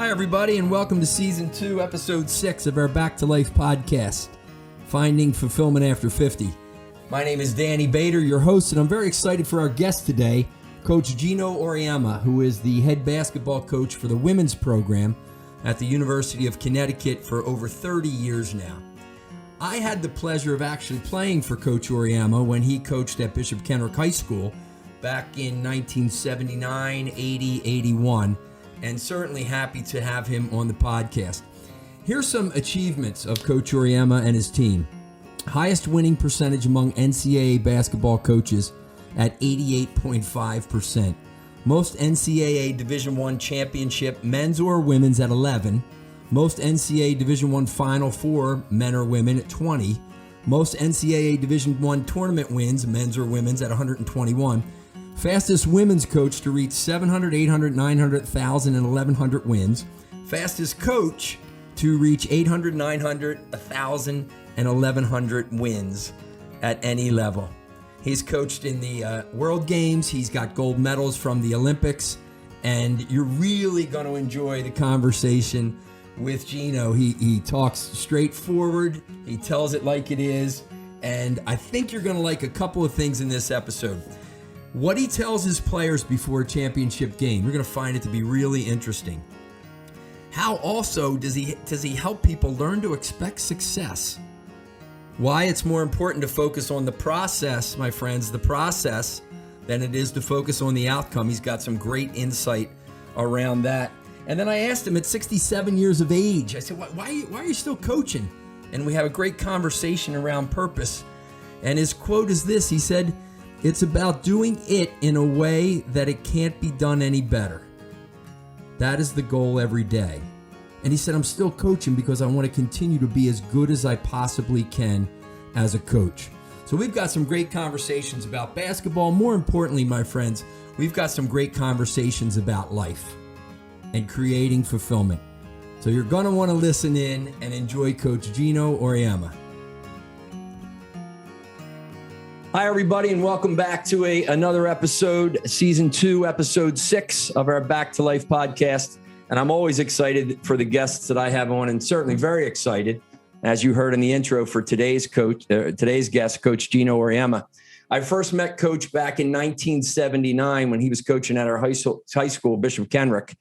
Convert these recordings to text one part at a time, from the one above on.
Hi, everybody, and welcome to Season 2, Episode 6 of our Back to Life podcast, Finding Fulfillment After 50. My name is Danny Bader, your host, and I'm very excited for our guest today, Coach Geno Auriemma, who is the head basketball coach for the women's program at the University of Connecticut for over 30 years now. I had the pleasure of actually playing for Coach Auriemma when he coached at Bishop Kenrick High School back in 1979, 80, 81, and certainly happy to have him on the podcast. Here's some achievements of Coach Auriemma and his team. Highest winning percentage among NCAA basketball coaches at 88.5%. Most NCAA Division I championship, men's or women's, at 11. Most NCAA Division I Final Four, men or women, at 20. Most NCAA Division I tournament wins, men's or women's, at 121. Fastest women's coach to reach 700, 800, 900, 1,000, and 1,100 wins. Fastest coach to reach 800, 900, 1,000, and 1,100 wins at any level. He's coached in the World Games. He's got gold medals from the Olympics. And you're really going to enjoy the conversation with Geno. He talks straightforward. He tells it like it is. And I think you're going to like a couple of things in this episode. What he tells his players before a championship game, you're going to find it to be really interesting. How also does he help people learn to expect success? Why it's more important to focus on the process, my friends, the process, than it is to focus on the outcome. He's got some great insight around that. And then I asked him at 67 years of age, I said, why are you still coaching? And we have a great conversation around purpose. And his quote is this. He said, "It's about doing it in a way that it can't be done any better. That is the goal every day." And he said, "I'm still coaching because I want to continue to be as good as I possibly can as a coach." So we've got some great conversations about basketball. More importantly, my friends, we've got some great conversations about life and creating fulfillment. So you're going to want to listen in and enjoy Coach Geno Auriemma. Hi, everybody, and welcome back to another episode, Season 2, Episode 6 of our Back to Life podcast. And I'm always excited for the guests that I have on, and certainly very excited, as you heard in the intro, for today's guest, Coach Geno Auriemma. I first met Coach back in 1979 when he was coaching at our high school, Bishop Kenrick.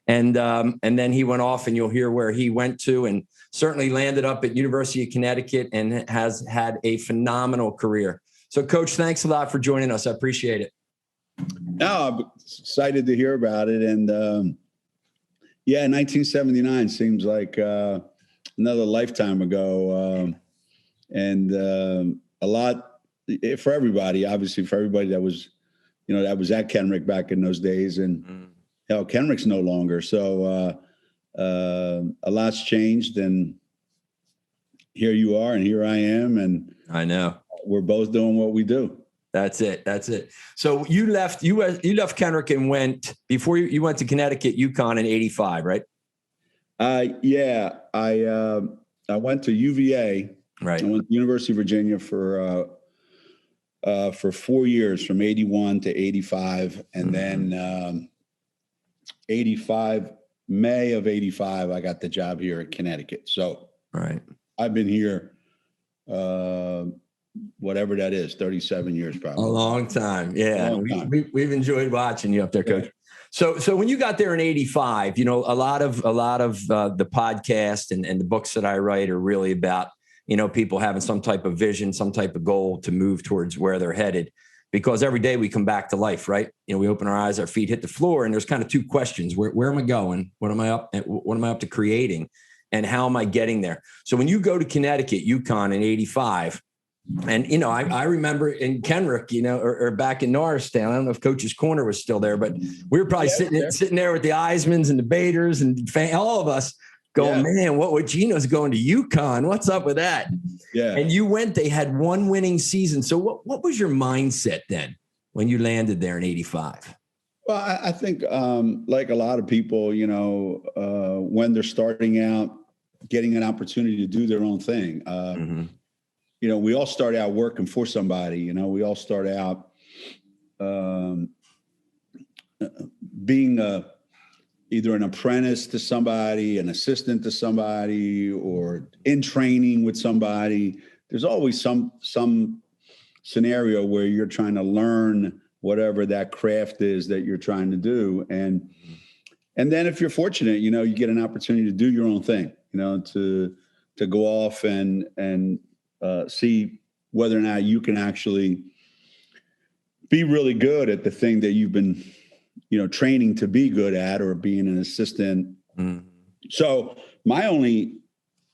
And then he went off, and you'll hear where he went to, and certainly landed up at University of Connecticut and has had a phenomenal career. So, Coach, thanks a lot for joining us. I appreciate it. No, I'm excited to hear about it. And 1979 seems like another lifetime ago. And a lot for everybody, obviously, for everybody that was at Kenrick back in those days. And hell, Kenrick's no longer. So a lot's changed. And here you are, and here I am. And I know. We're both doing what we do. That's it. So you left Kenrick and went, before you went to Connecticut, UConn in 85, right? I went to UVA. Right. I went to University of Virginia for 4 years, from 81 to 85. And then 85, May of 85, I got the job here at Connecticut. So right. I've been here, whatever that is, 37 years probably. A long time. Yeah. We've enjoyed watching you up there, Coach. Yeah. So when you got there in 85, a lot of the podcast and the books that I write are really about, people having some type of vision, some type of goal to move towards where they're headed, because every day we come back to life, right? We open our eyes, our feet hit the floor, and there's kind of two questions. Where am I going? What am I up to creating? And how am I getting there? So when you go to Connecticut, UConn in 85, and, I remember in Kenrick, or back in Norristown, I don't know if Coach's Corner was still there, but we were probably sitting there with the Eismans and the Baders and all of us going, man, what Geno's going to UConn? What's up with that? Yeah. And you went, they had one winning season. So what was your mindset then when you landed there in 85? Well, I think like a lot of people, when they're starting out, getting an opportunity to do their own thing, we all start out working for somebody. We all start out being either an apprentice to somebody, an assistant to somebody, or in training with somebody. There's always some scenario where you're trying to learn whatever that craft is that you're trying to do. And then if you're fortunate, you get an opportunity to do your own thing, to go off and see whether or not you can actually be really good at the thing that you've been, training to be good at, or being an assistant. Mm-hmm. So my only,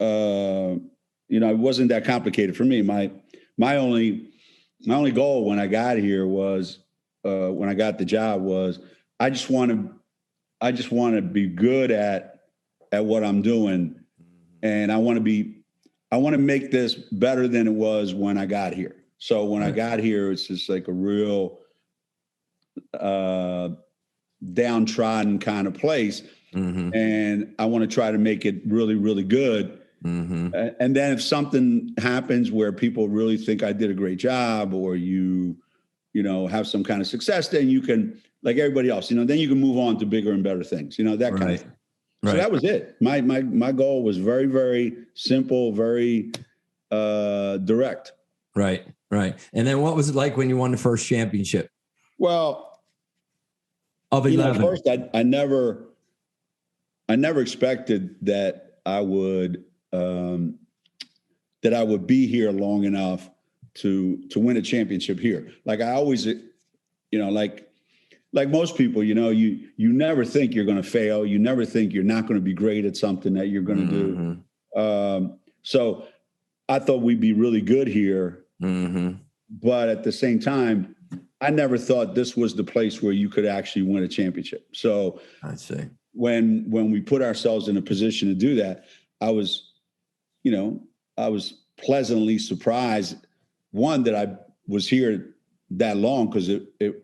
it wasn't that complicated for me. My only goal when I got here was, when I got the job, was I just want to be good at what I'm doing. And I want to make this better than it was when I got here. So when I got here, it's just like a real downtrodden kind of place. Mm-hmm. And I want to try to make it really, really good. Mm-hmm. And then if something happens where people really think I did a great job, or you have some kind of success, then you can, like everybody else, then you can move on to bigger and better things, that kind of thing. Right. So that was it. My goal was very, very simple, very direct. Right. And then what was it like when you won the first championship? Well, of 11. First I never expected that I would be here long enough to win a championship here. Like I always, like most people, you never think you're going to fail. You never think you're not going to be great at something that you're going to do. So I thought we'd be really good here. Mm-hmm. But at the same time, I never thought this was the place where you could actually win a championship. So I see. When we put ourselves in a position to do that, I was pleasantly surprised, one, that I was here that long, because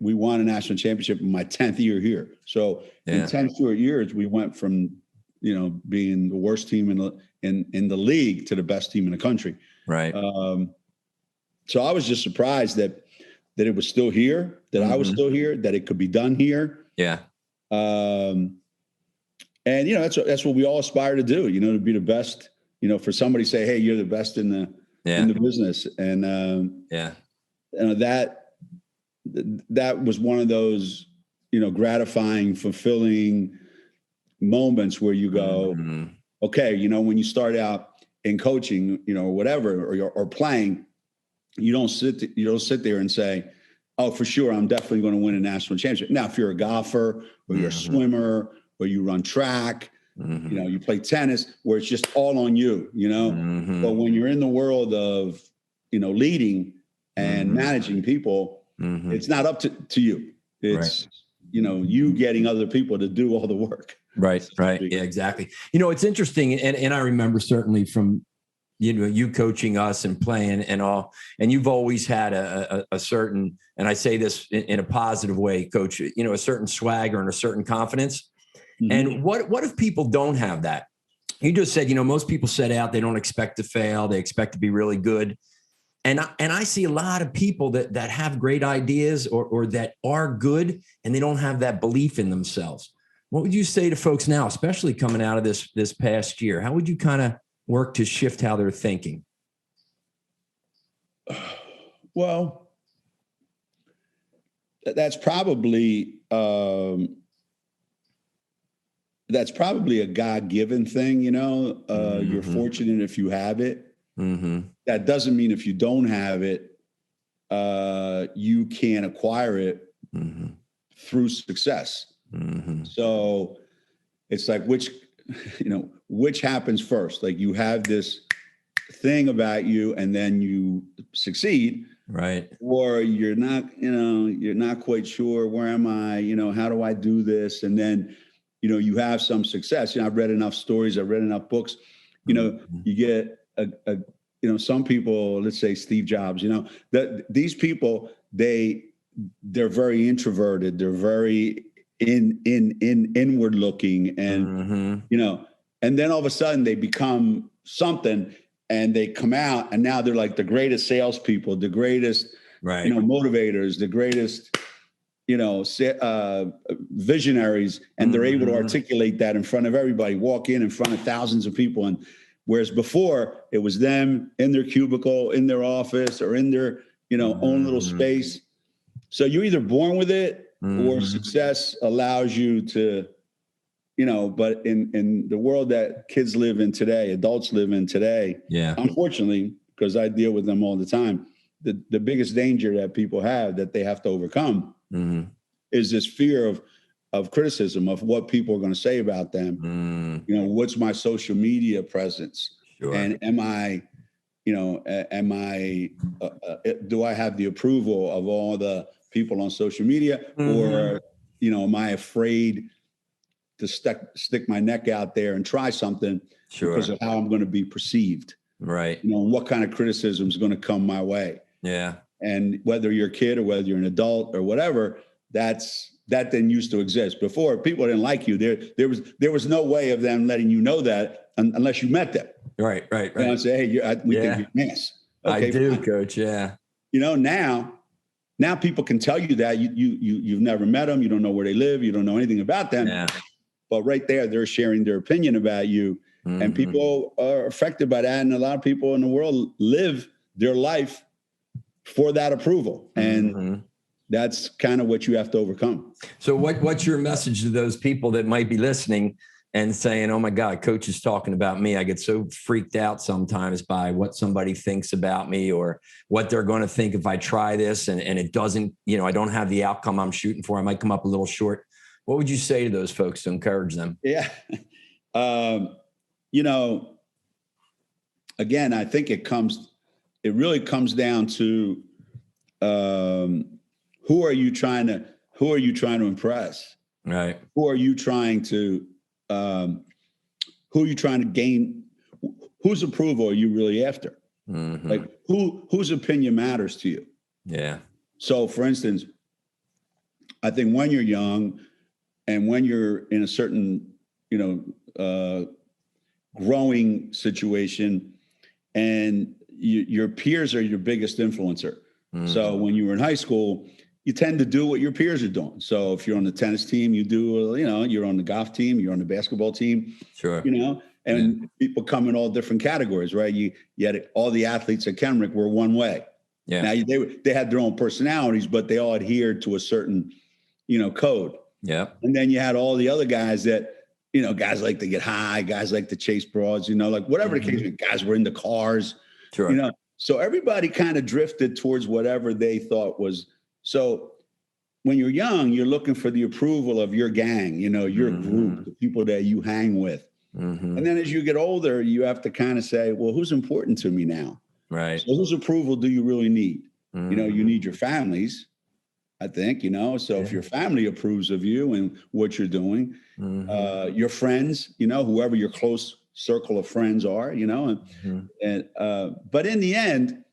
we won a national championship in my 10th year here. So in 10 short years, we went from, being the worst team in the league to the best team in the country. Right. So I was just surprised that it was still here, that I was still here, that it could be done here. Yeah. And that's what we all aspire to do, to be the best, for somebody to say, hey, you're the best in the business. And that was one of those, gratifying, fulfilling moments where you go, okay, when you start out in coaching, or whatever, or playing, you don't sit there and say, oh, for sure, I'm definitely going to win a national championship. Now, if you're a golfer, or you're a swimmer, or you run track, you play tennis, where it's just all on you, But when you're in the world of, leading and managing people, it's not up to you. It's, you getting other people to do all the work. Right. Yeah, exactly. It's interesting. And I remember certainly from, you coaching us and playing and all, and you've always had a certain, and I say this in a positive way, Coach, a certain swagger and a certain confidence. Mm-hmm. And what if people don't have that? You just said, most people set out, they don't expect to fail. They expect to be really good. And I see a lot of people that have great ideas or that are good, and they don't have that belief in themselves. What would you say to folks now, especially coming out of this past year? How would you kind of work to shift how they're thinking? Well, that's probably a God-given thing. You're fortunate if you have it. Mm-hmm. That doesn't mean if you don't have it, you can't acquire it through success. Mm-hmm. So it's like, which happens first? Like, you have this thing about you and then you succeed. Right. Or you're not quite sure, where am I, how do I do this? And then, you have some success. I've read enough stories. I've read enough books, you get some people, let's say Steve Jobs, that these people, they're very introverted. They're very inward looking, and and then all of a sudden they become something, and they come out, and now they're like the greatest salespeople, the greatest motivators, the greatest visionaries, and they're able to articulate that in front of everybody, walk in front of thousands of people. And whereas before it was them in their cubicle, in their office, or in their, own little space. So you're either born with it or success allows you to, but in the world that kids live in today, adults live in today, unfortunately, because I deal with them all the time, the biggest danger that people have that they have to overcome is this fear of criticism, of what people are going to say about them. What's my social media presence? Sure. And do I have the approval of all the people on social media? Or, am I afraid to stick my neck out there and try something because of how I'm going to be perceived? Right. What kind of criticism is going to come my way? Yeah. And whether you're a kid or whether you're an adult or whatever, that didn't used to exist. Before, people didn't like you. There was no way of them letting you know that unless you met them. Right. And say, hey, we think you're an ass. Okay, I do, fine. Coach. Yeah. Now people can tell you that you've never met them. You don't know where they live. You don't know anything about them. Yeah. But right there, they're sharing their opinion about you. And people are affected by that. And a lot of people in the world live their life for that approval. And that's kind of what you have to overcome. So what's your message to those people that might be listening and saying, oh my God, Coach is talking about me. I get so freaked out sometimes by what somebody thinks about me or what they're going to think if I try this and it doesn't, I don't have the outcome I'm shooting for. I might come up a little short. What would you say to those folks to encourage them? Yeah. Again, I think it really comes down to who are you trying to impress? Right. Who are you trying to gain? Whose approval are you really after? Like whose opinion matters to you? Yeah. So for instance, I think when you're young and when you're in a certain, growing situation and your peers are your biggest influencer. So when you were in high school, you tend to do what your peers are doing. So if you're on the tennis team, you do, you're on the golf team, you're on the basketball team, sure. And people come in all different categories, right? You had all the athletes at Kenrick were one way. Yeah. Now they had their own personalities, but they all adhered to a certain, code. Yeah. And then you had all the other guys that, guys like to get high, guys like to chase broads, like whatever the case, guys were into cars, sure. So everybody kind of drifted towards whatever they thought was. So when you're young, you're looking for the approval of your gang, your group, the people that you hang with. And then as you get older, you have to kind of say, well, who's important to me now? Right. So whose approval do you really need? You need your families, I think, so if your family approves of you and what you're doing, your friends, whoever your close circle of friends are, but in the end,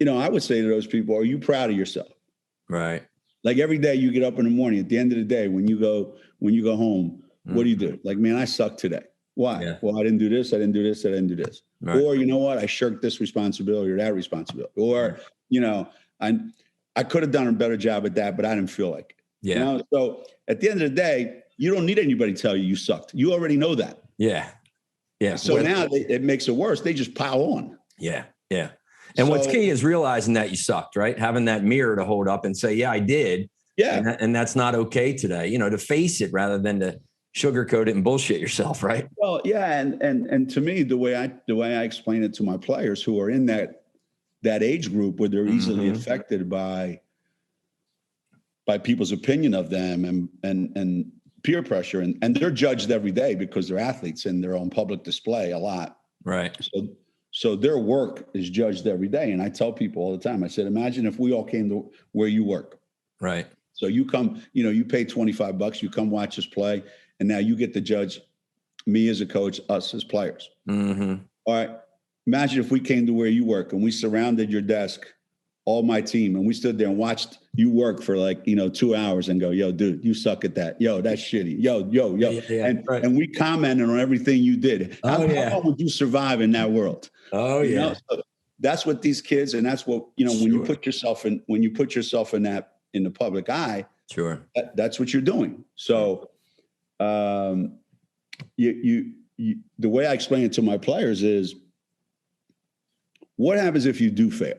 I would say to those people, are you proud of yourself? Right. Like every day you get up in the morning, at the end of the day, when you go home, what do you do? Like, man, I suck today. Why? Yeah. Well, I didn't do this. I didn't do this. I didn't do this. Right. Or, you know what? I shirked this responsibility or that responsibility. Or, I could have done a better job at that, but I didn't feel like it. Yeah. So at the end of the day, you don't need anybody to tell you sucked. You already know that. Yeah. Yeah. So now it makes it worse. They just pile on. Yeah. Yeah. And what's key is realizing that you sucked, right? Having that mirror to hold up and say, yeah, I did. Yeah. And that's not okay today, to face it rather than to sugarcoat it and bullshit yourself. Right. Well, yeah. And to me, the way I explain it to my players who are in that age group where they're easily affected by people's opinion of them and peer pressure. And they're judged every day because they're athletes and they're on public display a lot. Right. So their work is judged every day. And I tell people all the time, I said, imagine if we all came to where you work. Right. So you come, you pay $25, you come watch us play. And now you get to judge me as a coach, us as players. All right. Imagine if we came to where you work and we surrounded your desk, all my team, and we stood there and watched you work for 2 hours and go, yo, dude, you suck at that. Yo, that's shitty. Yo. Yeah, and we commented on everything you did. How long would you survive in that world? Oh, yeah. So that's what these kids, and that's what, when you put yourself in in the public eye, Sure. That's what you're doing. So the way I explain it to my players is, what happens if you do fail?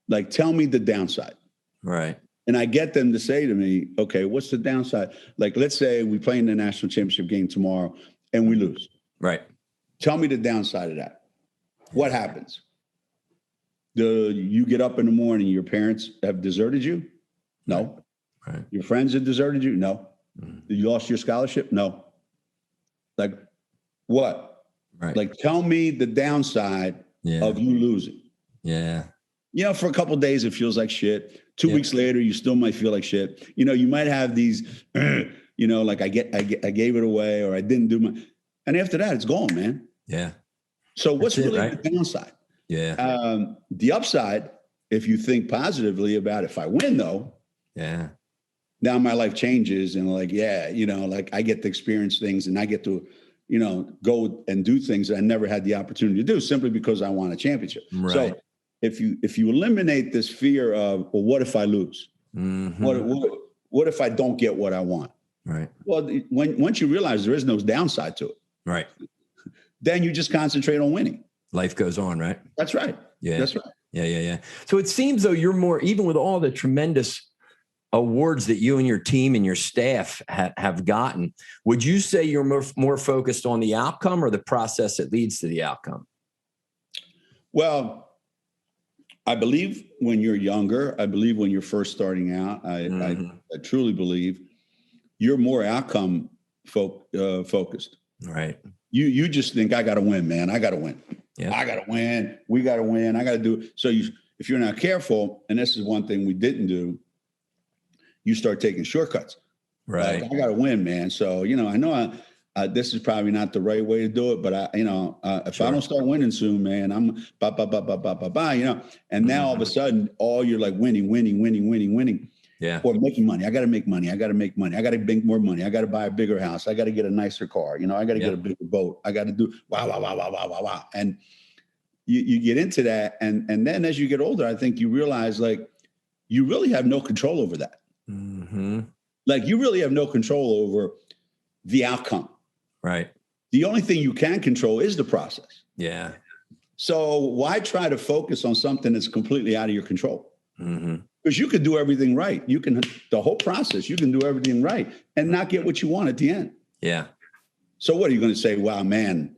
Like, tell me the downside. Right. And I get them to say to me, okay, what's the downside? Like, let's say we play in the national championship game tomorrow and we lose. Right. Tell me the downside of that. What happens? Do you get up in the morning, your parents have deserted you? No. Right. Your friends have deserted you? No. You lost your scholarship? No. Like, what? Right. Like, tell me the downside of you losing. Yeah. You know, for a couple of days, it feels like shit. 2 weeks later, you still might feel like shit. You know, you might have these, you know, like I gave it away, or I didn't do my, and after that, it's gone, man. Yeah. So what's really the downside? Yeah. The upside, if you think positively about it, if I win though, now my life changes, and like, you know, like I get to experience things, and I get to, you know, go and do things that I never had the opportunity to do simply because I won a championship. Right. So if you eliminate this fear of, well, what if I lose? Mm-hmm. What if I don't get what I want? Right. Well, once you realize there is no downside to it, right, then you just concentrate on winning. Life goes on, right? That's right. Yeah. That's right. Yeah. So it seems though you're more, even with all the tremendous awards that you and your team and your staff have gotten, would you say you're more focused on the outcome or the process that leads to the outcome? Well, I believe when you're younger, I believe when you're first starting out, I truly believe you're more outcome focused. Right. You just think, I got to win, man. I got to win. Yeah. I got to win. We got to win. I got to do it. So if you're not careful, and this is one thing we didn't do, you start taking shortcuts. Right. Like, I got to win, man. So, you know, I know this is probably not the right way to do it, but if I don't start winning soon, man, I'm you know, and now all of a sudden, you're like winning. Yeah. Or making money. I got to make money. I got to make more money. I got to buy a bigger house. I got to get a nicer car. You know, I got to get a bigger boat. I got to do wow. And you get into that. And then as you get older, I think you realize, like, you really have no control over that. Mm-hmm. Like, you really have no control over the outcome. Right. The only thing you can control is the process. Yeah. So why try to focus on something that's completely out of your control? Mm-hmm. Because you could do everything right. The whole process, you can do everything right and not get what you want at the end. Yeah. So what are you going to say? Wow, man,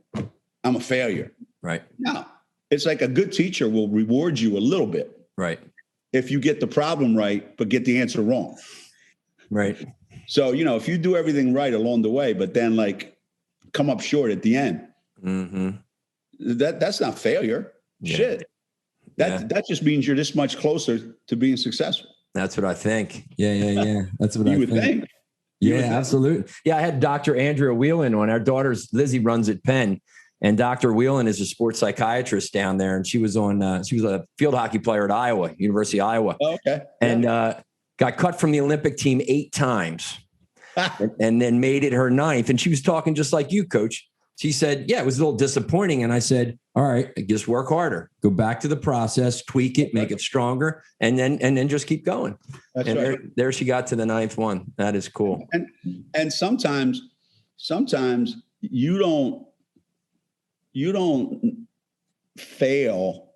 I'm a failure. Right. No, it's like a good teacher will reward you a little bit. Right. If you get the problem right, but get the answer wrong. Right. So, you know, if you do everything right along the way, but then like come up short at the end, that's not failure. Yeah. Shit. That just means you're this much closer to being successful. That's what I think. Yeah. That's what I think. Yeah, absolutely. Yeah, I had Dr. Andrea Whelan on. Our daughter's Lizzie runs at Penn, and Dr. Whelan is a sports psychiatrist down there, and she was a field hockey player at Iowa, University of Iowa. Oh, okay. And got cut from the Olympic team 8 times. And then made it her 9th. And she was talking just like you, Coach. She said, yeah, it was a little disappointing. And I said, all right, just work harder, go back to the process, tweak it, make it stronger, and then just keep going. That's and right. There she got to the 9th one. That is cool. And sometimes you don't fail.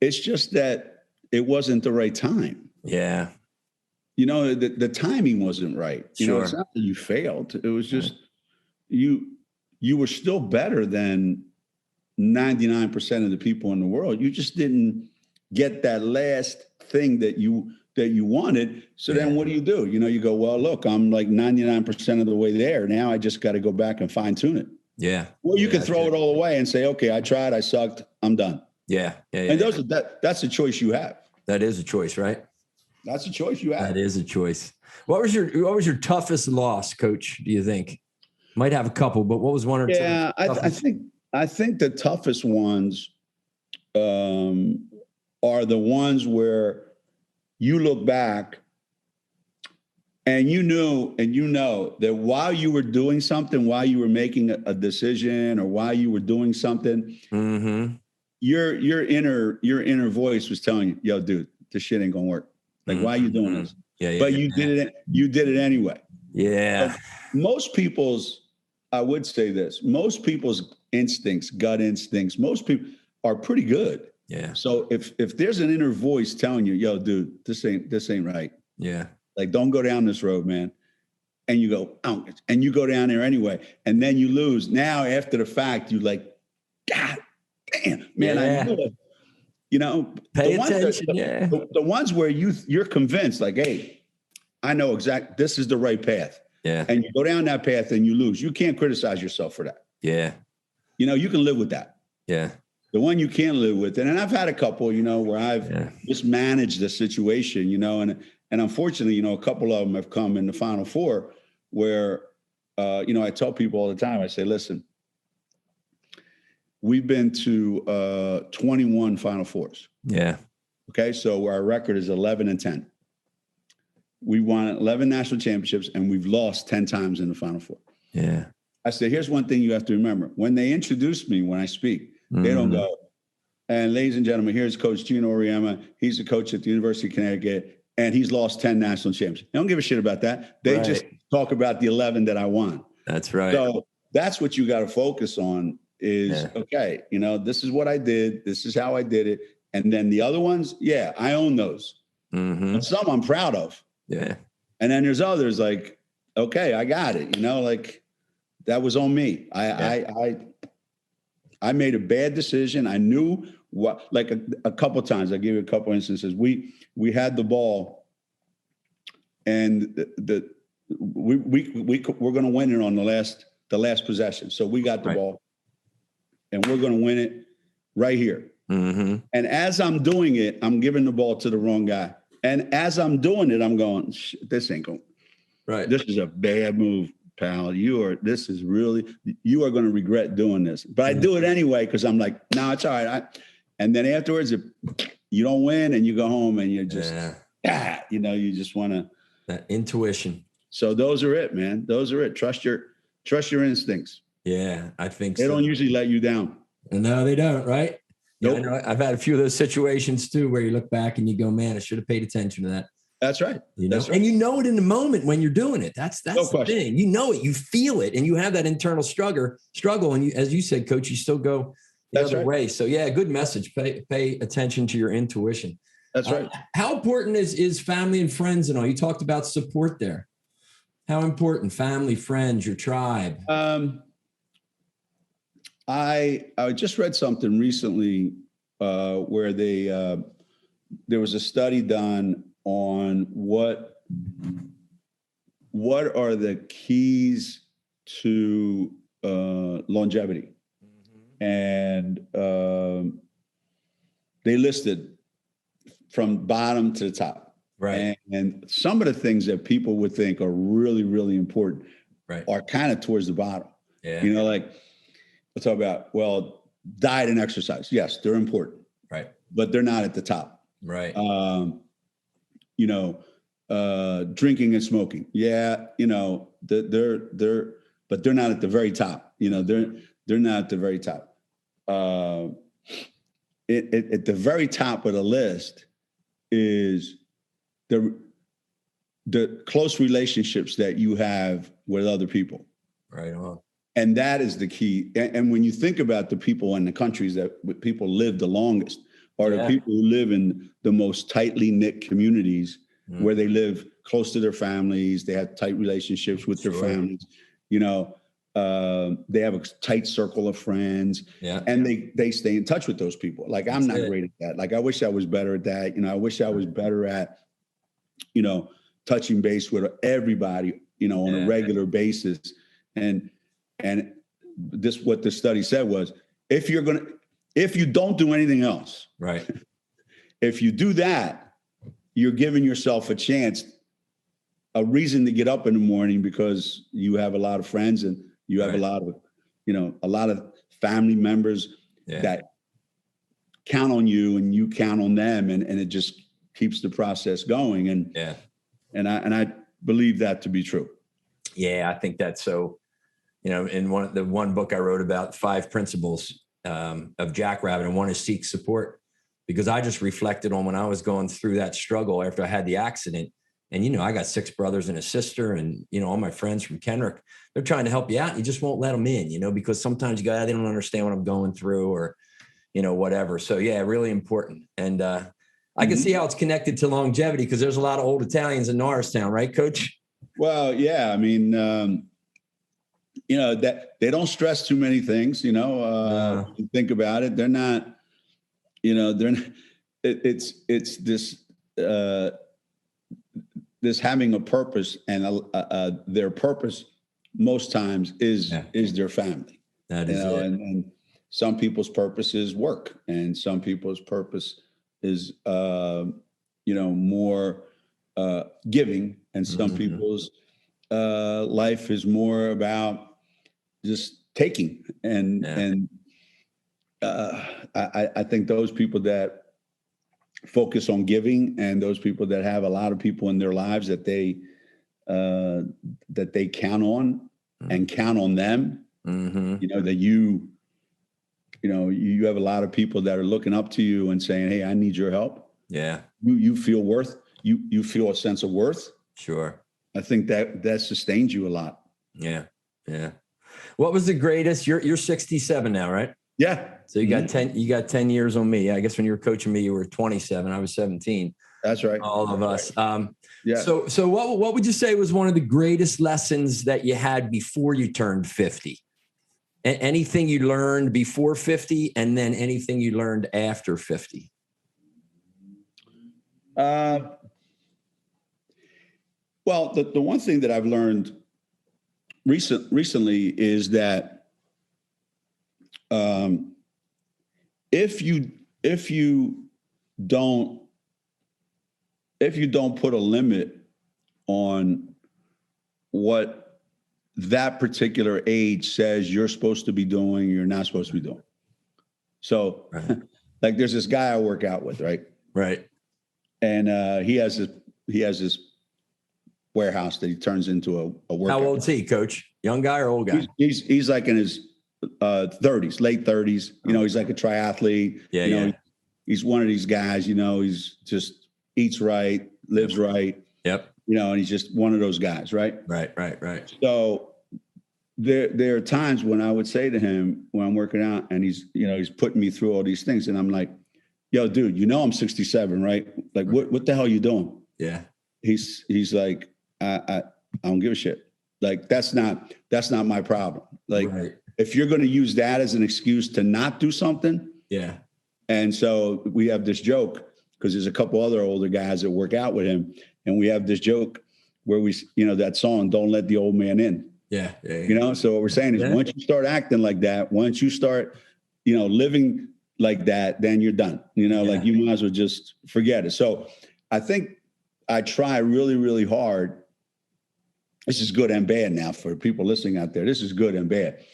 It's just that it wasn't the right time. Yeah. You know, the timing wasn't right. You know, it's not that you failed. It was just you were still better than 99% of the people in the world. You just didn't get that last thing that you wanted. So then what do? You know, you go, well, look, I'm like 99% of the way there. Now I just got to go back and fine tune it. Yeah. Well, you can throw it all away and say, okay, I tried, I sucked, I'm done. Yeah. And that's a choice you have. That is a choice, right? That's a choice you have. That is a choice. What was your toughest loss, Coach, do you think? Might have a couple, but what was one or two? Yeah, I think the toughest ones are the ones where you look back and you know that while you were doing something, while you were making a decision, or while you were doing something, your inner voice was telling you, yo, dude, this shit ain't gonna work. Like, why are you doing this? Yeah. But you did it anyway. Yeah. So most people's, I would say this, most people's instincts, gut instincts, most people are pretty good. Yeah. So if there's an inner voice telling you, yo, dude, this ain't right. Yeah. Like, don't go down this road, man. And you go, oh, and you go down there anyway. And then you lose. Now, after the fact, you like, God damn, man, I knew it. You know, Pay attention. The ones where you're convinced, like, hey, I know this is the right path. Yeah. And you go down that path and you lose. You can't criticize yourself for that. Yeah. You know, you can live with that. Yeah. The one you can't live with. And I've had a couple, you know, where I've mismanaged the situation, you know, and unfortunately, you know, a couple of them have come in the Final Four where, you know, I tell people all the time, I say, listen, we've been to 21 Final Fours. Yeah. Okay. So our record is 11-10. We won 11 national championships and we've lost 10 times in the Final Four. Yeah. I said, here's one thing you have to remember. When they introduce me, when I speak, they don't go, and ladies and gentlemen, here's Coach Geno Auriemma. He's a coach at the University of Connecticut, and he's lost 10 national championships. They don't give a shit about that. They just talk about the 11 that I won. That's right. So that's what you got to focus on is, okay, you know, this is what I did. This is how I did it. And then the other ones, yeah, I own those. And some I'm proud of. Yeah. And then there's others like, okay, I got it. You know, like that was on me. I made a bad decision. I knew what, like a couple of times, I'll give you a couple of instances. We had the ball and we're going to win it on the last possession. So we got the ball and we're going to win it right here. And as I'm doing it, I'm giving the ball to the wrong guy. And as I'm doing it, I'm going, this ain't going. Right. This is a bad move, pal. You are going to regret doing this. But I do it anyway because I'm like, no, it's all right. And then afterwards, you don't win and you go home and you're just, you know, you just want to. That intuition. So those are it, man. Those are it. Trust your instincts. Yeah, I think they don't usually let you down. No, they don't, right? Nope. Yeah, I've had a few of those situations too, where you look back and you go, man, I should have paid attention to that. That's right. You know, That's right. And you know it in the moment when you're doing it. That's no the thing. You know it, you feel it, and you have that internal struggle. And you, as you said, Coach, you still go the other way. So yeah, good message. Pay attention to your intuition. That's right. How important is family and friends and all? You talked about support there. How important? Family, friends, your tribe. I just read something recently where there was a study done on what are the keys to longevity, and they listed from bottom to the top. Right. And some of the things that people would think are really, really important are kind of towards the bottom. Yeah. You know, like we'll talk about, diet and exercise. Yes, they're important. Right. But they're not at the top. Right. You know, drinking and smoking. Yeah. You know, but they're not at the very top. You know, they're not at the very top. At the very top of the list is the close relationships that you have with other people. Right on. And that is the key. And when you think about the people in the countries that people live the longest, are the people who live in the most tightly knit communities where they live close to their families, they have tight relationships with their families, you know, they have a tight circle of friends, and they stay in touch with those people. Like, I'm not great at that. Like, I wish I was better at that. You know, I wish I was better at, you know, touching base with everybody, you know, on a regular basis. And what the study said was, if you don't do anything else, right? If you do that, you're giving yourself a reason to get up in the morning because you have a lot of friends and you have a lot of family members that count on you and you count on them, and it just keeps the process going. And I believe that to be true. Yeah, I think that's so. You know, in one book I wrote about 5 principles of Jackrabbit, and one is seek support. because I just reflected on when I was going through that struggle after I had the accident. And, you know, I got 6 brothers and a sister, and, you know, all my friends from Kenrick, they're trying to help you out. And you just won't let them in, you know, because sometimes you go, they don't understand what I'm going through, or, you know, whatever. So, yeah, really important. And I can see how it's connected to longevity, because there's a lot of old Italians in Norristown, right, Coach? Well, yeah. I mean, you know, that they don't stress too many things, you know, when you think about it. They're not, you know, it's this, this having a purpose, and their purpose most times is their family. That is it. And some people's purpose is work, and some people's purpose is, you know, more giving, and some people's life is more about just taking. And I think those people that focus on giving, and those people that have a lot of people in their lives that they count on and count on them, you know, that you have a lot of people that are looking up to you and saying, hey, I need your help. Yeah. You feel worth, you feel a sense of worth. Sure. I think that sustains you a lot. Yeah. Yeah. What was the greatest? You're 67 now, right? Yeah. So you got 10 years on me. I guess when you were coaching me, you were 27. I was 17. That's right. All of us. Yeah. So what would you say was one of the greatest lessons that you had before you turned 50? Anything you learned before 50, and then anything you learned after 50? Well, the one thing that I've learned recently is that if you don't put a limit on what that particular age says you're supposed to be doing, you're not supposed to be doing. So, like, there's this guy I work out with, right? Right. And he has this warehouse that he turns into a workout. How old is he, Coach? Young guy or old guy? He's like in his 30s, late 30s. You know, he's like a triathlete. Yeah, you know, he's one of these guys. You know, he's just eats right, lives right. Yep. You know, and he's just one of those guys, right? Right. So there are times when I would say to him when I'm working out, and he's putting me through all these things, and I'm like, "Yo, dude, you know I'm 67, right? Like, what the hell are you doing?" Yeah. He's like, I don't give a shit. Like, that's not my problem. Like, if you're going to use that as an excuse to not do something. Yeah. And so we have this joke, because there's a couple other older guys that work out with him. And we have this joke where we, you know, that song, "Don't Let the Old Man In." Yeah. You know, so what we're saying is, once you start acting like that, once you start, you know, living like that, then you're done. You know, like, you might as well just forget it. So I think I try really, really hard. This is good and bad now for people listening out there. This is good and bad.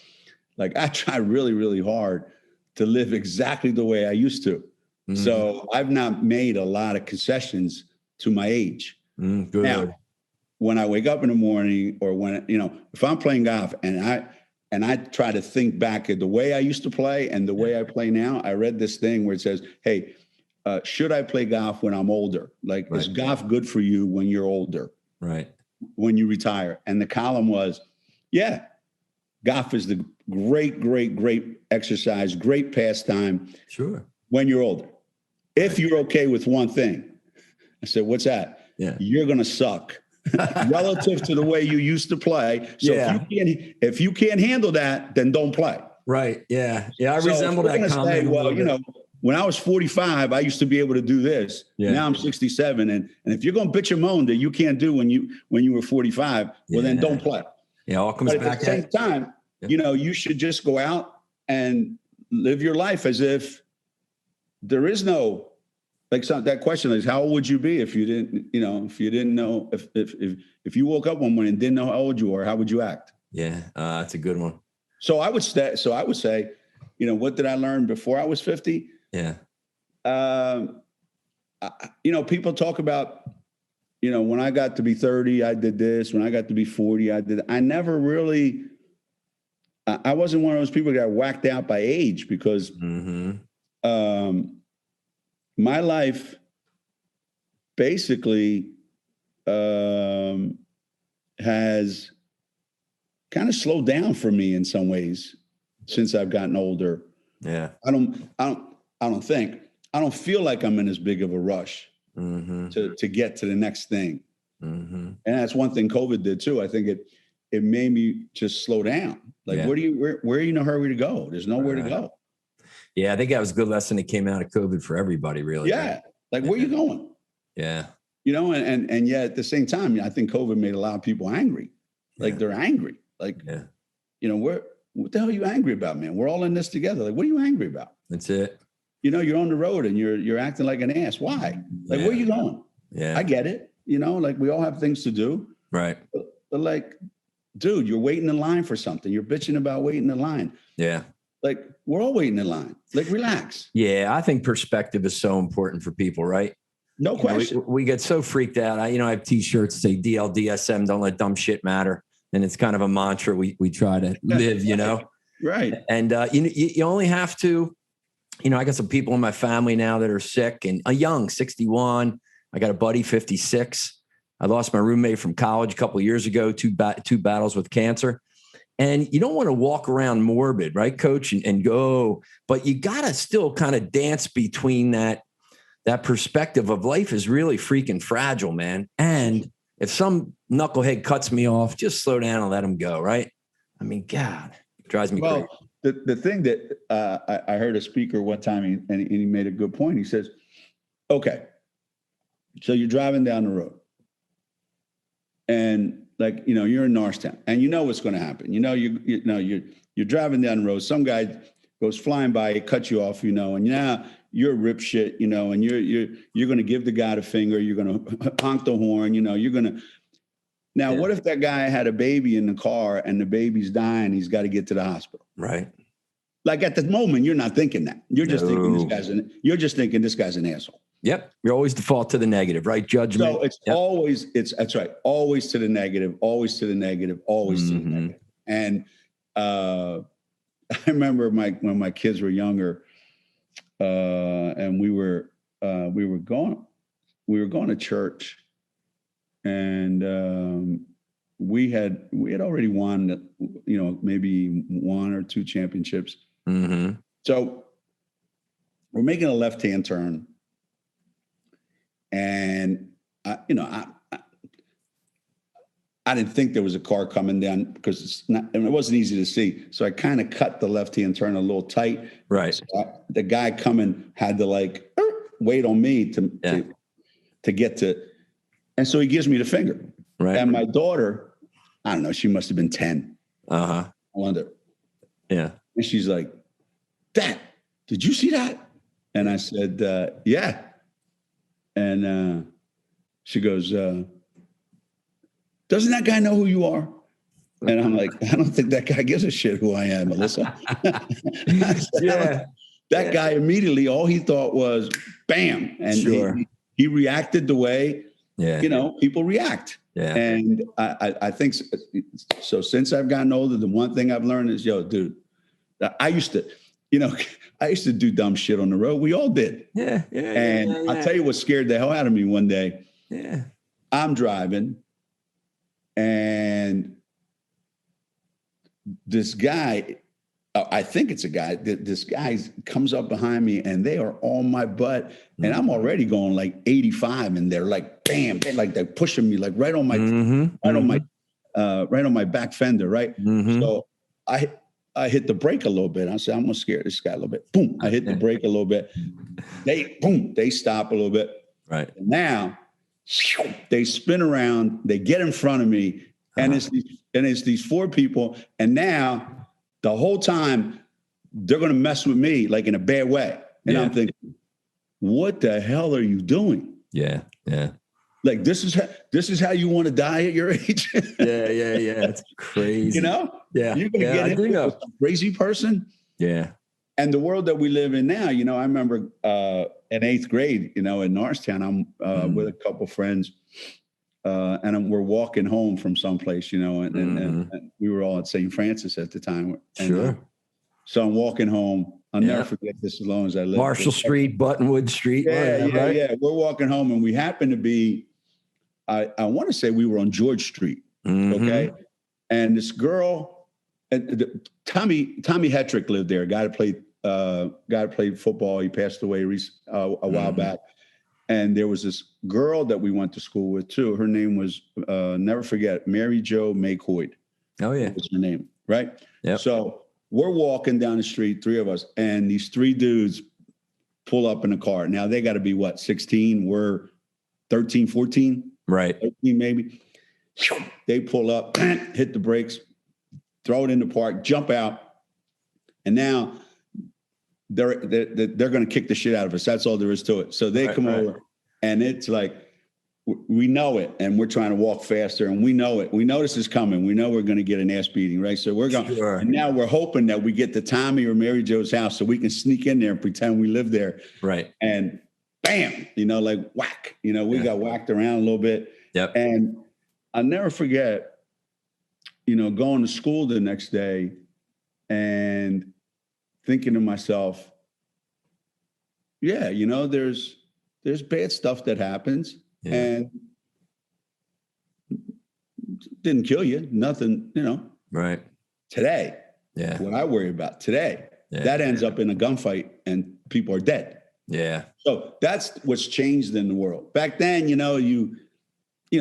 Like, I try really, really hard to live exactly the way I used to. So I've not made a lot of concessions to my age. Good. Now, when I wake up in the morning, or when, you know, if I'm playing golf and I try to think back at the way I used to play and the way I play now, I read this thing where it says, hey, should I play golf when I'm older? Like, is golf good for you when you're older? Right. When you retire? And the column was, yeah, golf is the great exercise, great pastime. Sure. When you're older. If you're okay with one thing. I said, what's that? Yeah. You're going to suck relative to the way you used to play. So if you can't handle that, then don't play. Right. Yeah. Yeah. I resemble that comment. Well, you know, when I was 45, I used to be able to do this. Yeah. Now I'm 67. And if you're going to bitch and moan that you can't do when you were 45, well, then don't play. Yeah. All comes back at the same time, you know, you should just go out and live your life as if there is no, like, that question is, how old would you be if you didn't know, if you woke up one morning and didn't know how old you were, how would you act? Yeah. That's a good one. So I would say, you know, what did I learn before I was 50? Yeah. You know, people talk about, you know, when I got to be 30, I did this. When I got to be 40, I never really, I wasn't one of those people that got whacked out by age, because, my life basically has kind of slowed down for me in some ways since I've gotten older. Yeah. I don't feel like I'm in as big of a rush to get to the next thing. And that's one thing COVID did too. I think it made me just slow down. Like, where are you in a hurry to go? There's nowhere to go. Yeah. I think that was a good lesson that came out of COVID for everybody, really. Yeah. Right? Like, where are you going? Yeah. You know, and yet at the same time, I think COVID made a lot of people angry. Like they're angry. Like, you know, what the hell are you angry about, man? We're all in this together. Like, what are you angry about? That's it. You know, you're on the road and you're acting like an ass. Why? Like, where are you going? Yeah. I get it. You know, like we all have things to do. Right. But like, dude, you're waiting in line for something. You're bitching about waiting in line. Yeah. Like, we're all waiting in line. Like, relax. Yeah. I think perspective is so important for people, right? No question. We get so freaked out. I have T-shirts say DLDSM, don't let dumb shit matter. And it's kind of a mantra we try to live, you know? Right. And you only have to, I got some people in my family now that are sick and young, 61. I got a buddy, 56. I lost my roommate from college a couple of years ago, two battles with cancer. And you don't want to walk around morbid, right, Coach, and go, but you got to still kind of dance between that perspective of life is really freaking fragile, man. And if some knucklehead cuts me off, just slow down and let him go, right? I mean, God, it drives me crazy. The thing that I heard a speaker one time, and he made a good point. He says, okay, so you're driving down the road and like, you're in Norristown and you know what's going to happen. You're driving down the road. Some guy goes flying by, it cuts you off, and now you're a rip shit, and you're going to give the guy the finger. You're going to honk the horn, you're going to. Now, what if that guy had a baby in the car and the baby's dying? He's got to get to the hospital. Right. Like at the moment, you're not thinking that. You're just thinking this guy's an asshole. Yep. You're always default to the negative, right? Judgment. So it's that's right. Always to the negative, always to the negative, always to the negative. And I remember when my kids were younger, and we were going to church, and we had already won, maybe one or two championships. So we're making a left-hand turn, and I didn't think there was a car coming down because it wasn't easy to see. So I kind of cut the left-hand turn a little tight. Right. So the guy coming had to wait on me to get to, and so he gives me the finger. Right. And my daughter, I don't know, she must have been 10. I wonder. Yeah. And she's like, Dad, did you see that? And I said, yeah. And she goes, doesn't that guy know who you are? And I'm like, I don't think that guy gives a shit who I am, Melissa. That guy immediately, all he thought was, bam. And he reacted the way, people react. Yeah. And I think so. Since I've gotten older, the one thing I've learned is, dude, I used to do dumb shit on the road. We all did. Yeah. And I'll tell you what scared the hell out of me one day. Yeah. I'm driving and this guy, I think it's a guy, this guy comes up behind me and they are on my butt and I'm already going like 85 and they're like, bam, they're pushing me like right on my, right on my back fender. Right. So I hit the brake a little bit. I said, I'm going to scare this guy a little bit. Boom. I hit the brake a little bit. They stop a little bit. Right. And now they spin around, they get in front of me and it's these four people. And now the whole time they're going to mess with me like in a bad way. And I'm thinking, what the hell are you doing? Yeah. Yeah. Like, this is how you want to die at your age? Yeah. It's crazy. Yeah. You're going to get hit with some crazy person. Yeah. And the world that we live in now, I remember in 8th grade, in Norristown, I'm with a couple friends and we're walking home from someplace, and we were all at St. Francis at the time. And, so I'm walking home I'll never forget this as long as I live. Marshall Street, Buttonwood Street. Yeah. We're walking home, and we happened to be, I want to say we were on George Street. Okay. And this girl, Tommy Hetrick lived there, a guy that played football. He passed away a while back. And there was this girl that we went to school with too. Her name was, never forget, Mary Jo McCoy. Oh yeah. That was her name. Right. Yeah. So we're walking down the street, three of us, and these three dudes pull up in a car. Now they got to be 16? We're 13, 14. Right. 13 maybe. They pull up, hit the brakes, throw it in the park, jump out. And now they're going to kick the shit out of us. That's all there is to it. So they come over, and it's like, we know it, and we're trying to walk faster, and we know it. We know this is coming. We know we're going to get an ass beating, right? So we're going, and now we're hoping that we get to Tommy or Mary Jo's house so we can sneak in there and pretend we live there. Right. And bam, like whack, we got whacked around a little bit. Yep. And I'll never forget, going to school the next day and thinking to myself, yeah, there's bad stuff that happens. Yeah. And didn't kill you, nothing, Right. Today, what I worry about today, that ends up in a gunfight and people are dead. Yeah. So that's what's changed in the world. Back then,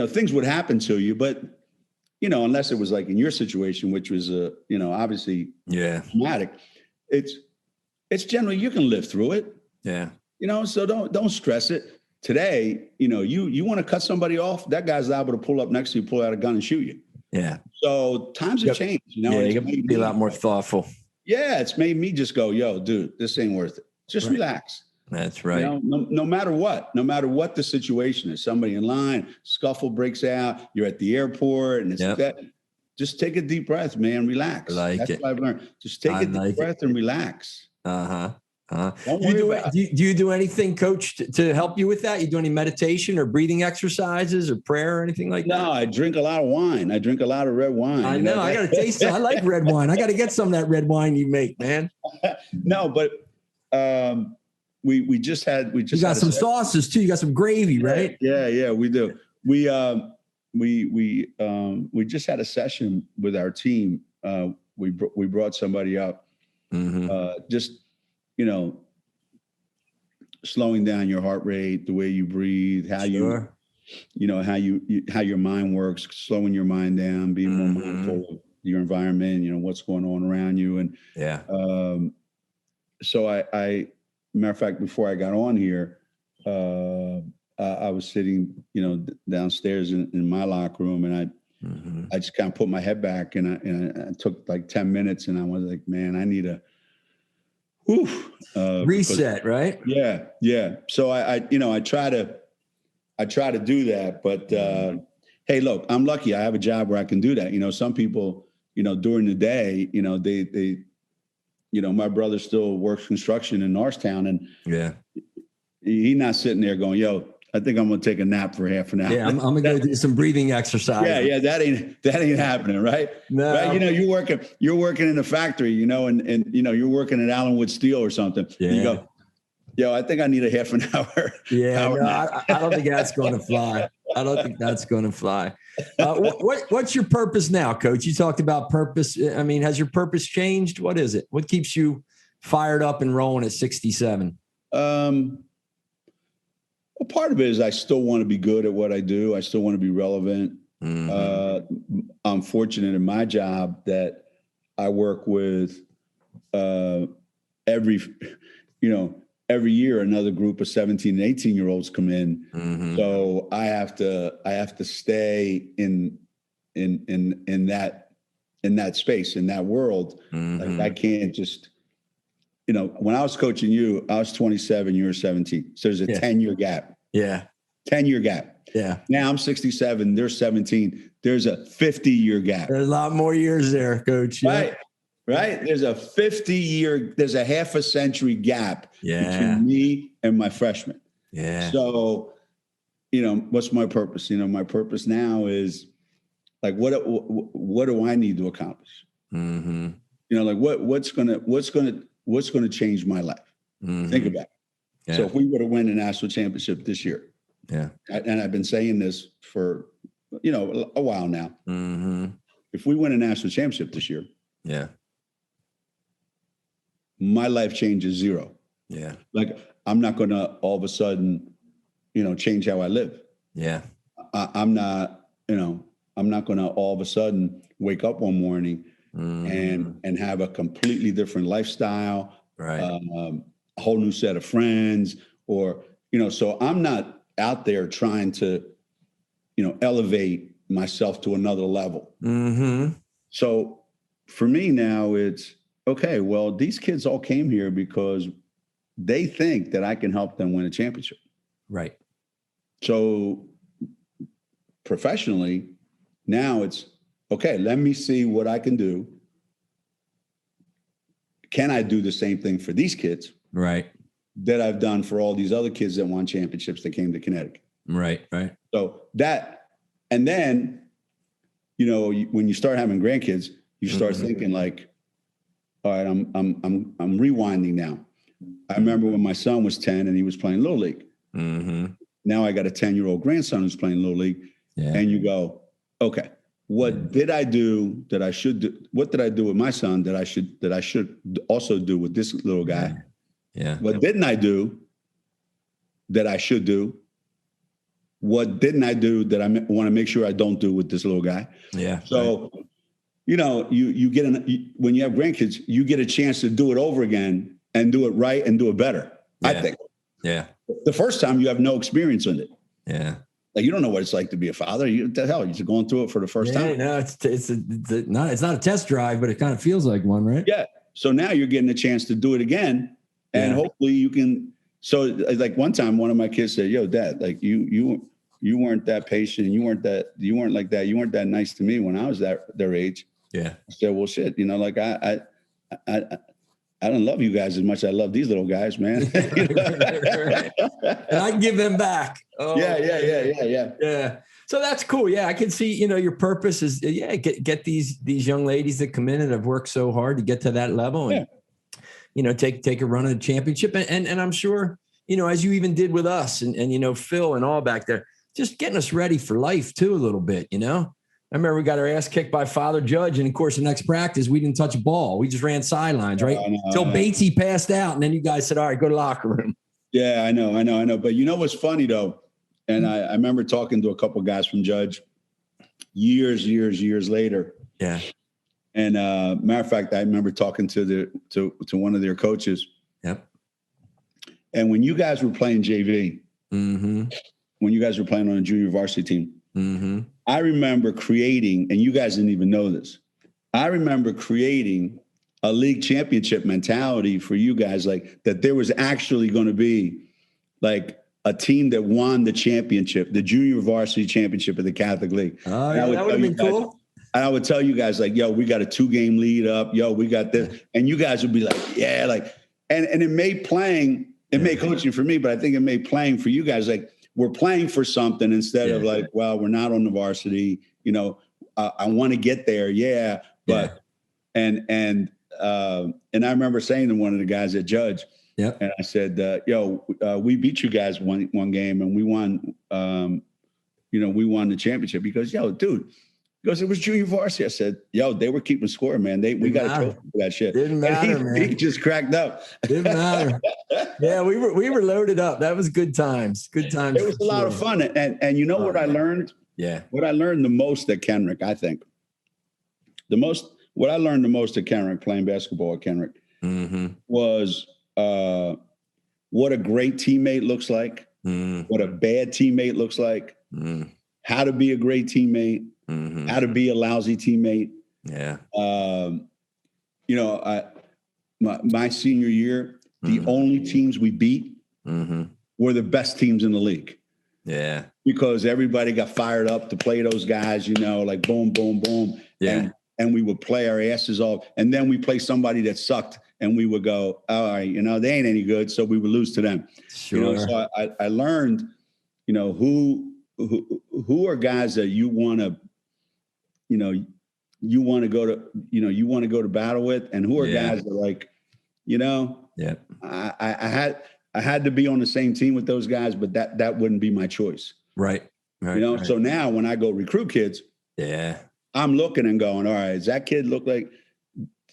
things would happen to you, but, unless it was like in your situation, which was, obviously traumatic, it's generally, you can live through it. Yeah. So don't stress it. Today, you want to cut somebody off, that guy's liable to pull up next to you, pull out a gun and shoot you. Yeah. So times have changed, Yeah, you got to be a lot more thoughtful. Yeah, it's made me just go, yo, dude, this ain't worth it. Just relax. That's right. No matter what the situation is, somebody in line, scuffle breaks out, you're at the airport, and it's that. Just take a deep breath, man. Relax. That's what I've learned. Just take a deep breath and relax. Do you do anything, Coach, to help you with that? You do any meditation or breathing exercises or prayer or anything like that? No, I drink a lot of wine. I drink a lot of red wine. I know. I got to taste it. I like red wine. I got to get some of that red wine you make, man. No, but we just you got some sauces too. You got some gravy, right? Yeah, we do. We just had a session with our team. We brought somebody up. Just slowing down your heart rate, the way you breathe, how how your mind works, slowing your mind down, being more mindful of your environment, what's going on around you. And so I matter of fact, before I got on here, I was sitting, downstairs in my locker room, and I just kind of put my head back, and I took like 10 minutes, and I was like, man, I need a reset, right? Yeah. So I try to do that, but hey, look, I'm lucky. I have a job where I can do that. Some people, during the day, they my brother still works construction in Norristown, and he's not sitting there going, yo, I think I'm going to take a nap for half an hour. Yeah, I'm going to go do some breathing exercise. Yeah, that ain't happening, right? No. Right? You're working in a factory, and you're working at Allenwood Steel or something. Yeah. And you go, yo, I think I need a half an hour. Yeah, I don't think that's going to fly. I don't think that's going to fly. What's your purpose now, Coach? You talked about purpose. I mean, has your purpose changed? What is it? What keeps you fired up and rolling at 67? Well, part of it is I still want to be good at what I do. I still want to be relevant. I'm fortunate in my job that I work with every year another group of 17 and 18-year-olds come in. So I have to stay in that space, in that world. Like I can't just, when I was coaching you, I was 27, you were 17. So there's a 10-year gap. Yeah. 10-year gap. Yeah. Now I'm 67, they're 17. There's a 50-year gap. There's a lot more years there, Coach. Right. Right. There's a 50-year, there's a half a century gap between me and my freshman. Yeah. So, what's my purpose? My purpose now is like, what do I need to accomplish? Like what's going to what's going to change my life? Mm-hmm. Think about it. Yeah. So if we were to win the national championship this year, and I've been saying this for, a while now. Mm-hmm. If we win a national championship this year, my life changes zero. Yeah. Like, I'm not going to all of a sudden, change how I live. Yeah. I'm not going to all of a sudden wake up one morning and have a completely different lifestyle, right? A whole new set of friends, or, so I'm not out there trying to, elevate myself to another level. Mm-hmm. So for me now, it's okay. Well, these kids all came here because they think that I can help them win a championship. Right. So professionally, now it's okay. Let me see what I can do. Can I do the same thing for these kids? Right. That I've done for all these other kids that won championships that came to Connecticut. Right. Right. So that, and then, when you start having grandkids, you start thinking like, all right, I'm rewinding now. I remember when my son was 10 and he was playing Little League. Mm-hmm. Now I got a 10-year-old grandson who's playing Little League. Yeah. And you go, okay, what did I do that I should do? What did I do with my son that I should also do with this little guy? Yeah. What didn't I do that I should do? What didn't I do that I want to make sure I don't do with this little guy? Yeah. So, right. You get when you have grandkids, you get a chance to do it over again and do it right and do it better. Yeah. I think. Yeah. The first time you have no experience in it. Yeah. Like, you don't know what it's like to be a father. What the hell? You're just going through it for the first time. No, it's not a test drive, but it kind of feels like one, right? Yeah. So now you're getting a chance to do it again, and hopefully you can. So, like, one time, one of my kids said, "Yo, Dad, like you weren't that patient, and you weren't like that. You weren't that nice to me when I was their age." Yeah. I said, "Well, shit, like I don't love you guys as much as I love these little guys, man." And I give them back. Oh, yeah. So that's cool. Yeah, I can see, your purpose is, get these young ladies that come in and have worked so hard to get to that level and, take a run at a championship. And I'm sure, as you even did with us and Phil and all back there, just getting us ready for life too a little bit, I remember we got our ass kicked by Father Judge, and of course, the next practice, we didn't touch a ball. We just ran sidelines, right? Until Batesy passed out, and then you guys said, all right, go to the locker room. Yeah, I know. But what's funny, though? And I remember talking to a couple of guys from Judge years later. Yeah. And matter of fact, I remember talking to one of their coaches. Yep. And when you guys were playing JV, when you guys were playing on a junior varsity team, I remember creating, and you guys didn't even know this, I remember creating a league championship mentality for you guys, like that there was actually going to be like a team that won the championship, the junior varsity championship of the Catholic League. Oh, yeah, that would have been cool. And I would tell you guys like, yo, we got a 2-game lead up. Yo, we got this. And you guys would be like, yeah, like, and it made playing, made coaching for me, but I think it made playing for you guys. Like, we're playing for something instead of like, well, we're not on the varsity, I want to get there. Yeah. But, and I remember saying to one of the guys at Judge, and I said, we beat you guys one game and we won, we won the championship because, dude, because it was junior varsity. I said, they were keeping score, man. We got a trophy for that shit. Didn't matter, man. He just cracked up. Didn't matter. Yeah, we were loaded up. That was good times. Good times. It was a lot of fun. And you know what I learned? Yeah. What I learned the most at Kenrick, I think. What I learned the most at Kenrick, playing basketball at Kenrick, was what a great teammate looks like, what a bad teammate looks like, how to be a great teammate, how to be a lousy teammate. Yeah. My senior year, the only teams we beat were the best teams in the league. Yeah. Because everybody got fired up to play those guys, like boom, boom, boom. Yeah. And we would play our asses off. And then we play somebody that sucked and we would go, all right, they ain't any good. So we would lose to them. Sure. So I learned, who are guys that you want to, you want to go to battle with, and who are guys that like, you know, Yeah. I had to be on the same team with those guys, but that wouldn't be my choice. Right. Right. You know, right. so now when I go recruit kids, Yeah. I'm looking and going, all right, does that kid look like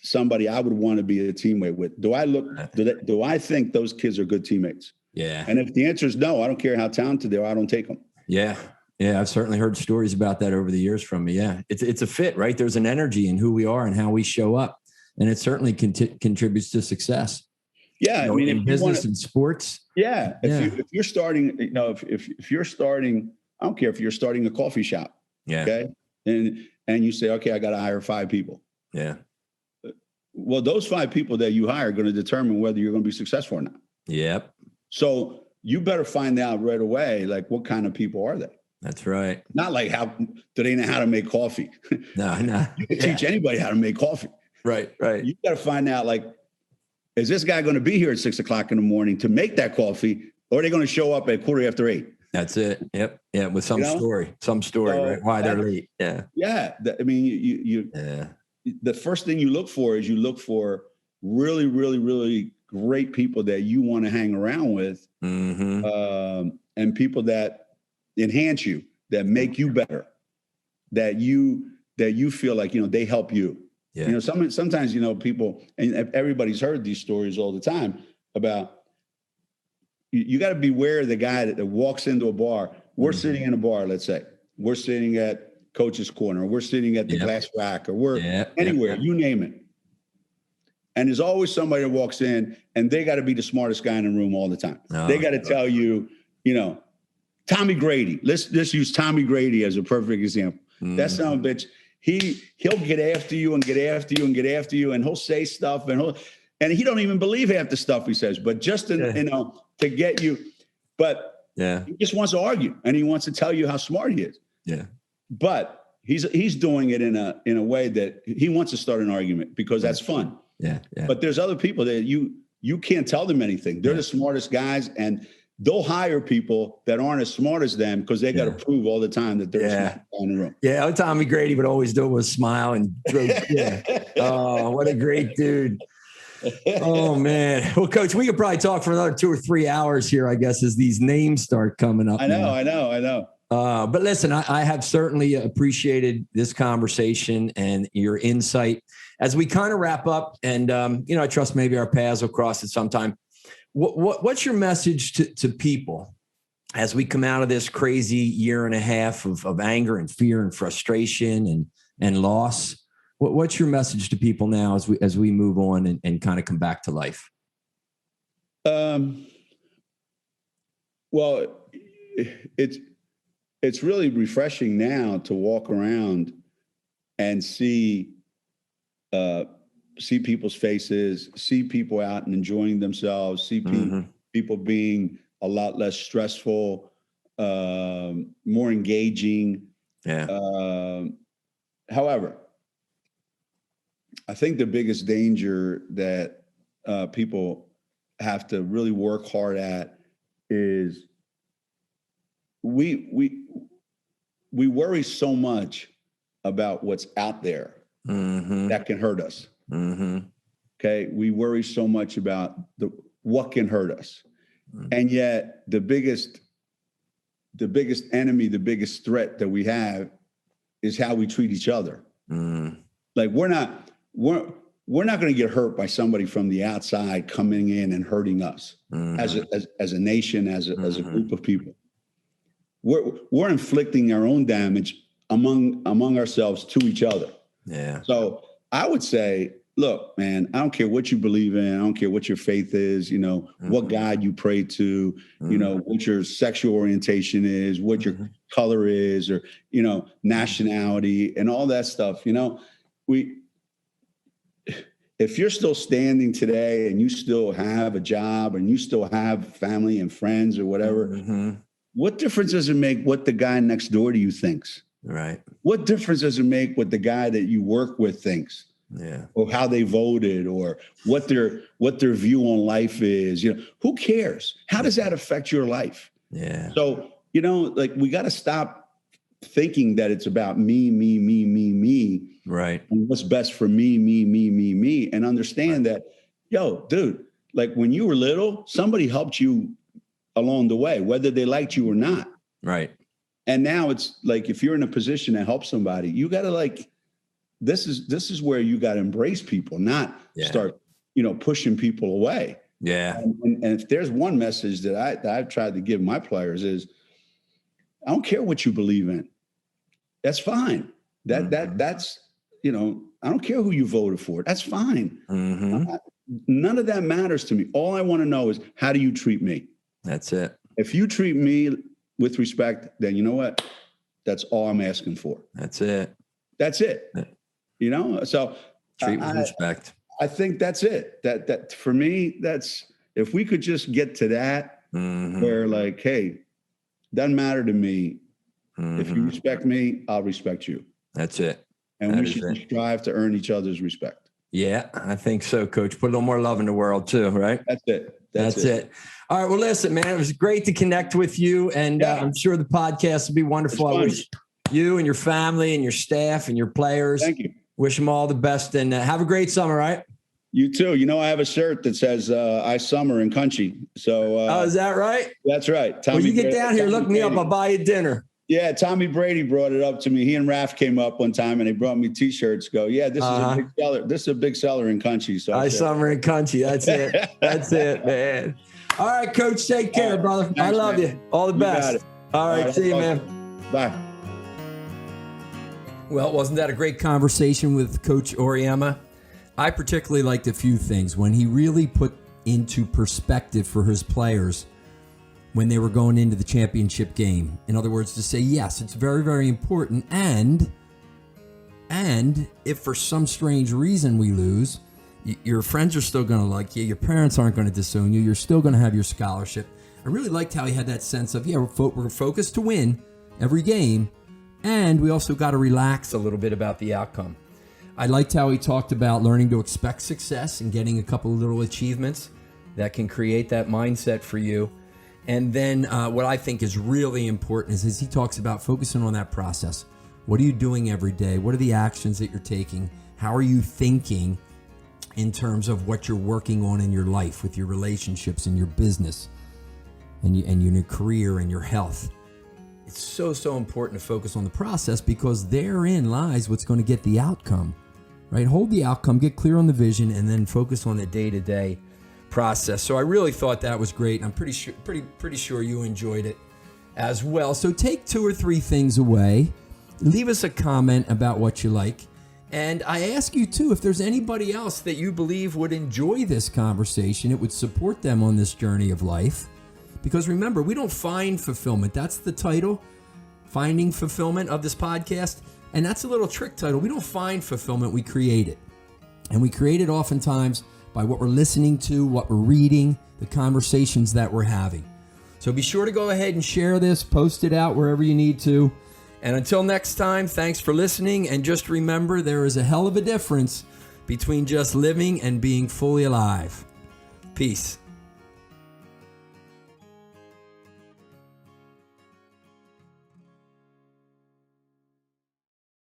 somebody I would want to be a teammate with? Do I think those kids are good teammates? Yeah. And if the answer is no, I don't care how talented they are, I don't take them. Yeah. Yeah. I've certainly heard stories about that over the years from me. Yeah. It's a fit, right? There's an energy in who we are and how we show up. And it certainly contributes to success. Yeah. You know, I mean, in business and sports. Yeah. If you're starting, you know, if you're starting, I don't care if you're starting a coffee shop. Yeah. Okay. And you say, okay, I got to hire 5 people. Yeah. Well, those 5 people that you hire are going to determine whether you're going to be successful or not. Yep. So you better find out right away, like, what kind of people are they? That's right. Not like how do they know how to make coffee? No. You can teach anybody how to make coffee. Right. Right. You got to find out, like, is this guy going to be here at 6 o'clock in the morning to make that coffee, or are they going to show up at 8:15? That's it. Yep. Yeah. With some story, so, right? Why they're late. Yeah. Yeah. I mean, you the first thing you look for is really, really, really great people that you want to hang around with, and people that enhance you, that make you better, that you feel like, you know, they help you. Yeah. You know, sometimes, you know, people, and everybody's heard these stories all the time about, you got to beware of the guy that walks into a bar. We're sitting in a bar, let's say. We're sitting at Coach's Corner, or we're sitting at the glass rack, or we're anywhere, you name it. And there's always somebody that walks in, and they got to be the smartest guy in the room all the time. They got to tell you, you know, Tommy Grady. Let's use Tommy Grady as a perfect example. That son of a bitch, he'll get after you and get after you and get after you, and he'll say stuff, and he don't even believe half the stuff he says, but just you know, to get you. But he just wants to argue, and he wants to tell you how smart he is. Yeah. But he's doing it in a way that he wants to start an argument because that's fun. Yeah. But there's other people that you can't tell them anything. They're the smartest guys, and they'll hire people that aren't as smart as them because they got to prove all the time that they're the smartest guy in the room. Yeah. Tommy Grady would always do was smile and oh, what a great dude. Oh man. Well, Coach, we could probably talk for another 2 or 3 hours here, I guess, as these names start coming up. I know. But listen, I have certainly appreciated this conversation and your insight as we kind of wrap up. And, you know, I trust maybe our paths will cross at some time. What's your message to people as we come out of this crazy year and a half of anger and fear and frustration and loss? What's your message to people now as we move on and kind of come back to life? Well, it's really refreshing now to walk around and see people's faces, see people out and enjoying themselves, see people being a lot less stressful, more engaging. Yeah. However, I think the biggest danger that people have to really work hard at is we worry so much about what's out there that can hurt us. Okay, we worry so much about what can hurt us, and yet the biggest enemy, the biggest threat that we have is how we treat each other. Like we're not going to get hurt by somebody from the outside coming in and hurting us as a nation, as a group of people. We're inflicting our own damage among ourselves to each other. Yeah. So I would say, look, man, I don't care what you believe in. I don't care what your faith is, you know, what God you pray to, you know, what your sexual orientation is, what your color is, or, you know, nationality and all that stuff. You know, if you're still standing today and you still have a job and you still have family and friends or whatever, what difference does it make what the guy next door to you thinks? Right. What difference does it make what the guy that you work with thinks? Yeah. Or how they voted, or what their view on life is? You know, who cares? How does that affect your life? Yeah. So, you know, like we got to stop thinking that it's about me. Right. And what's best for me, and understand that yo, dude, like when you were little, somebody helped you along the way, whether they liked you or not. Right. And now it's like, if you're in a position to help somebody, you got to like, this is where you got to embrace people, not start, pushing people away. Yeah. And if there's one message that I've tried to give my players is, I don't care what you believe in. That's fine. That's, I don't care who you voted for. That's fine. Mm-hmm. None of that matters to me. All I want to know is, how do you treat me? That's it. If you treat me with respect, then you know what? That's all I'm asking for. That's it. That's it. So treat with respect. I think that's it. That for me, that's, if we could just get to that, where like, hey, doesn't matter to me. If you respect me, I'll respect you. That's it. And we should strive to earn each other's respect. Yeah, I think so, Coach. Put a little more love in the world too, right? That's it. That's it. All right. Well, listen, man, it was great to connect with you, and I'm sure the podcast will be wonderful. I wish you and your family and your staff and your players. Thank you. Wish them all the best, and have a great summer. Right? You too. I have a shirt that says "I summer in country." So, is that right? That's right. Tommy, you get down here, look me up. I'll buy you dinner. Yeah, Tommy Brady brought it up to me. He and Raph came up one time and they brought me T-shirts. This is a big seller. This is a big seller in country. So I summer in country. That's it. That's it, man. All right, Coach. Take care, brother. Thanks, I love you. All the best. All right. See you, man. Bye. Well, wasn't that a great conversation with Coach Auriemma? I particularly liked a few things when he really put into perspective for his players when they were going into the championship game. In other words, to say, yes, it's very, very important. And if for some strange reason we lose, your friends are still going to like you. Your parents aren't going to disown you. You're still going to have your scholarship. I really liked how he had that sense of, we're focused to win every game. And we also got to relax a little bit about the outcome. I liked how he talked about learning to expect success and getting a couple of little achievements that can create that mindset for you. And then what I think is really important is he talks about focusing on that process. What are you doing every day? What are the actions that you're taking? How are you thinking in terms of what you're working on in your life, with your relationships and your business and your career and your health? It's so important to focus on the process, because therein lies what's going to get the outcome, right? Hold the outcome, get clear on the vision, and then focus on the day-to-day process. So I really thought that was great. I'm pretty sure you enjoyed it as well. So take 2 or 3 things away. Leave us a comment about what you like. And I ask you too, if there's anybody else that you believe would enjoy this conversation, it would support them on this journey of life. Because remember, we don't find fulfillment. That's the title, Finding Fulfillment, of this podcast. And that's a little trick title. We don't find fulfillment, we create it. And we create it oftentimes by what we're listening to, what we're reading, the conversations that we're having. So be sure to go ahead and share this, post it out wherever you need to. And until next time, thanks for listening. And just remember, there is a hell of a difference between just living and being fully alive. Peace.